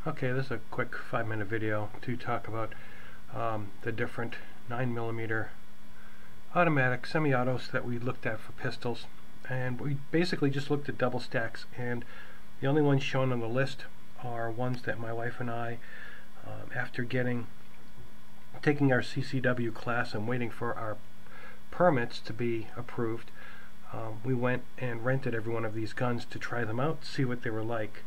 Okay, this is a quick 5-minute video to talk about the different 9mm automatic semi-autos that we looked at for pistols. And we basically just looked at double stacks, and the only ones shown on the list are ones that my wife and I, after taking our CCW class and waiting for our permits to be approved, we went and rented every one of these guns to try them out, see what they were like.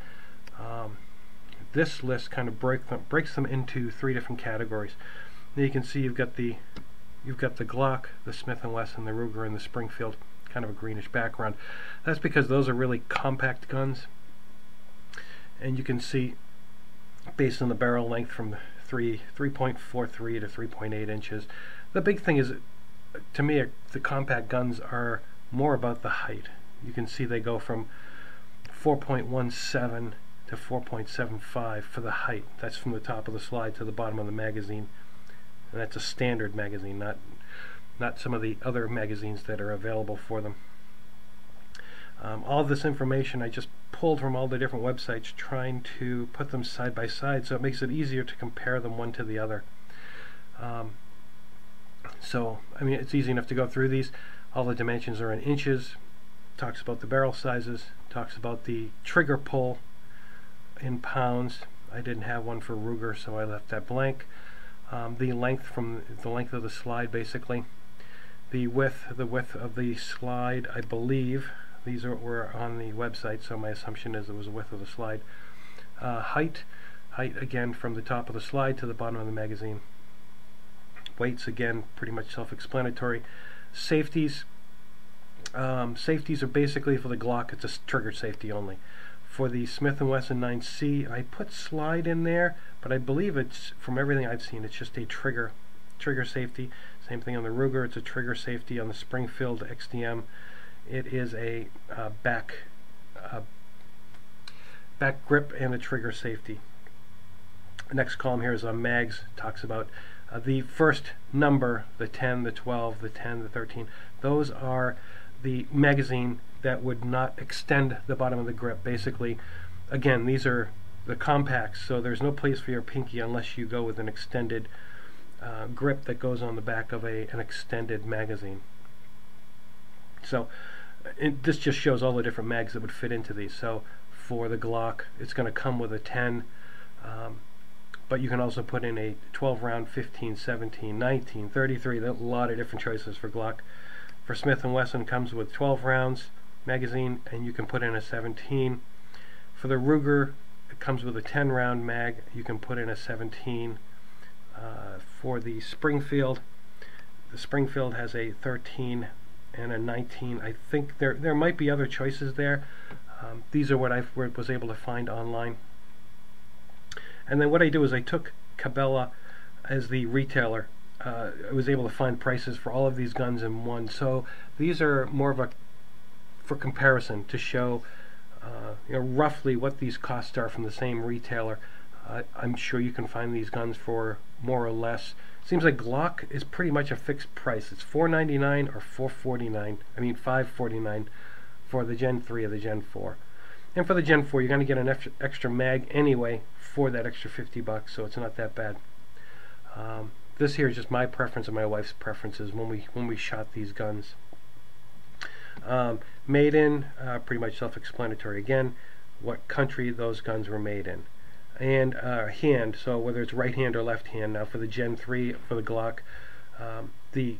This list kind of breaks them into 3 different categories. Now you can see you've got the Glock, the Smith & Wesson, the Ruger, and the Springfield, kind of a greenish background. That's because those are really compact guns, and you can see based on the barrel length from 3.43 to 3.8 inches. The big thing is, to me, the compact guns are more about the height. You can see they go from 4.17 to 4.75 for the height. That's from the top of the slide to the bottom of the magazine, and that's a standard magazine, not some of the other magazines that are available for them. All of this information I just pulled from all the different websites, trying to put them side by side so it makes it easier to compare them one to the other. So I mean, it's easy enough to go through these. All the dimensions are in inches, talks about the barrel sizes, talks about the trigger pull in pounds. I didn't have one for Ruger, so I left that blank. The length, from the length of the slide, basically. The width of the slide, I believe these were on the website, so my assumption is it was the width of the slide. Height again from the top of the slide to the bottom of the magazine. Weights, again, pretty much self-explanatory. Safeties are basically, for the Glock, it's a trigger safety only. For the Smith & Wesson 9C, I put slide in there, but I believe it's, from everything I've seen, it's just a trigger safety. Same thing on the Ruger, it's a trigger safety. On the Springfield XDM, it is a back grip and a trigger safety. The next column here is on mags. Talks about the first number, the 10, the 12, the 10, the 13. Those are the magazine that would not extend the bottom of the grip. Basically, again, these are the compacts, so there's no place for your pinky unless you go with an extended grip that goes on the back of an extended magazine. So this just shows all the different mags that would fit into these. So for the Glock, it's going to come with a 10, but you can also put in a 12 round, 15, 17, 19, 33. There are a lot of different choices for Glock. For Smith & Wesson, comes with 12 rounds magazine, and you can put in a 17. For the Ruger, it comes with a 10 round mag. You can put in a 17. For the Springfield has a 13 and a 19. I think there might be other choices there. These are what I was able to find online. And then what I do is I took Cabela as the retailer. I was able to find prices for all of these guns in one. So these are more of for comparison, to show roughly what these costs are from the same retailer. I'm sure you can find these guns for more or less. Seems like Glock is pretty much a fixed price. It's $4.99 or $4.49. I mean $5.49 for the Gen 3 or the Gen 4. And for the Gen 4, you're going to get an extra mag anyway for that extra $50, so it's not that bad. This here is just my preference and my wife's preferences when we shot these guns. Made in, pretty much self-explanatory. Again, what country those guns were made in. And hand, so whether it's right hand or left hand. Now for the Gen 3, for the Glock, the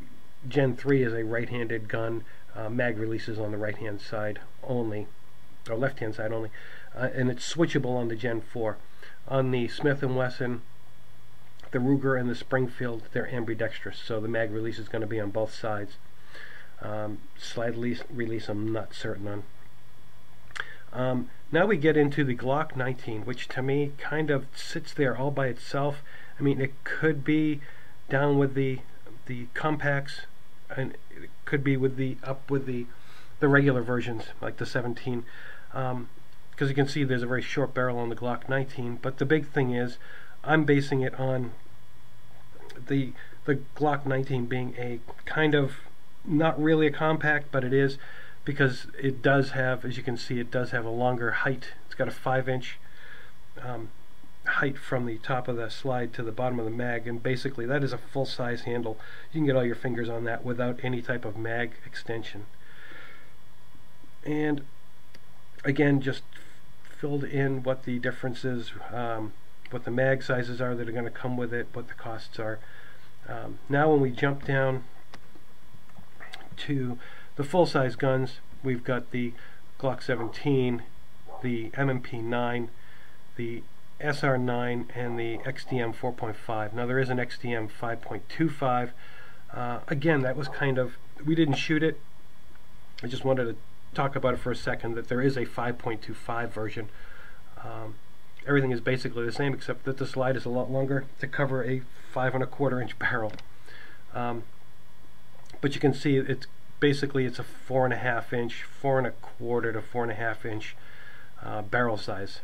Gen 3 is a right-handed gun. Mag releases on the right-hand side only, or left-hand side only, and it's switchable on the Gen 4. On the Smith & Wesson, the Ruger, and the Springfield, they're ambidextrous, so the mag release is going to be on both sides. Slide release I'm not certain on. Now we get into the Glock 19, which to me kind of sits there all by itself. I mean, it could be down with the compacts, and it could be up with the regular versions, like the 17, because you can see there's a very short barrel on the Glock 19. But the big thing is, I'm basing it on the Glock 19 being a kind of, not really a compact, but it is, because it does have, as you can see, it does have a longer height. It's got a 5-inch height from the top of the slide to the bottom of the mag, and basically that is a full-size handle. You can get all your fingers on that without any type of mag extension. And again, just filled in what the differences, what the mag sizes are that are going to come with it, what the costs are. Now when we jump down to the full-size guns, we've got the Glock 17, the M&P 9, the SR9, and the XDM 4.5. Now there is an XDM 5.25. Again, that was kind of, we didn't shoot it. I just wanted to talk about it for a second, that there is a 5.25 version. Everything is basically the same except that the slide is a lot longer to cover a 5¼ inch barrel. But you can see it's basically it's a 4.5 inch, 4¼ to 4.5 inch barrel size,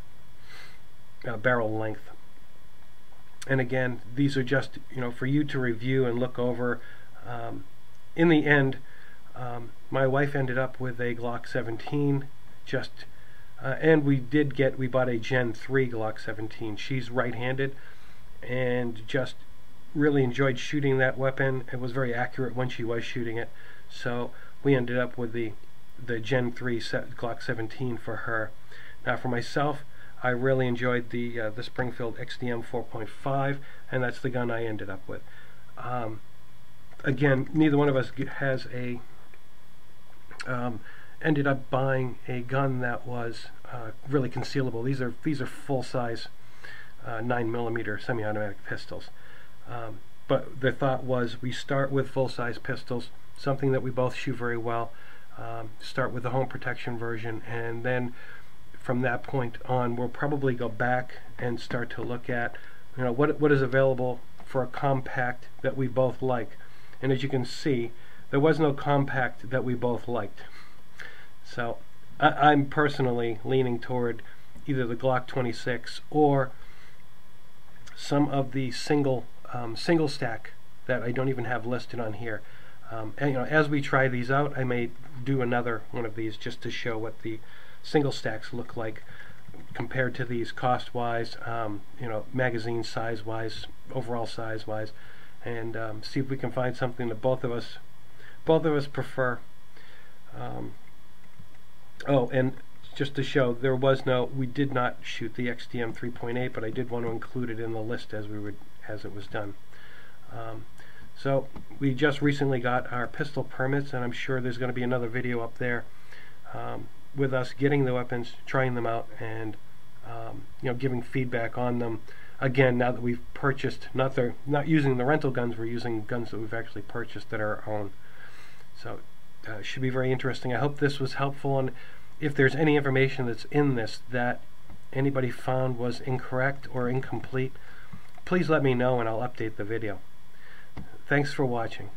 barrel length. And again, these are just, you know, for you to review and look over. In the end, my wife ended up with a Glock 17, just and we bought a Gen 3 Glock 17. She's right-handed and just really enjoyed shooting that weapon. It was very accurate when she was shooting it, so we ended up with the Gen 3 Glock 17 for her. Now for myself, I really enjoyed the Springfield XDM 4.5, and that's the gun I ended up with. Again, neither one of us has a ended up buying a gun that was really concealable. These are full-size 9mm semi-automatic pistols. But the thought was we start with full-size pistols, something that we both shoot very well. Start with the home protection version, and then from that point on we'll probably go back and start to look at, you know, what is available for a compact that we both like. And as you can see, there was no compact that we both liked. So I'm personally leaning toward either the Glock 26 or some of the single stack that I don't even have listed on here. And, you know, as we try these out, I may do another one of these just to show what the single stacks look like compared to these cost-wise, you know, magazine size-wise, overall size-wise, and see if we can find something that both of us prefer. Oh, and just to show, we did not shoot the XDM 3.8, but I did want to include it in the list as it was done. So we just recently got our pistol permits, and I'm sure there's going to be another video up there with us getting the weapons, trying them out, and you know, giving feedback on them. Again, now that we've purchased, not using the rental guns, we're using guns that we've actually purchased that are our own. So it should be very interesting. I hope this was helpful, and if there's any information that's in this that anybody found was incorrect or incomplete, please let me know and I'll update the video. Thanks for watching.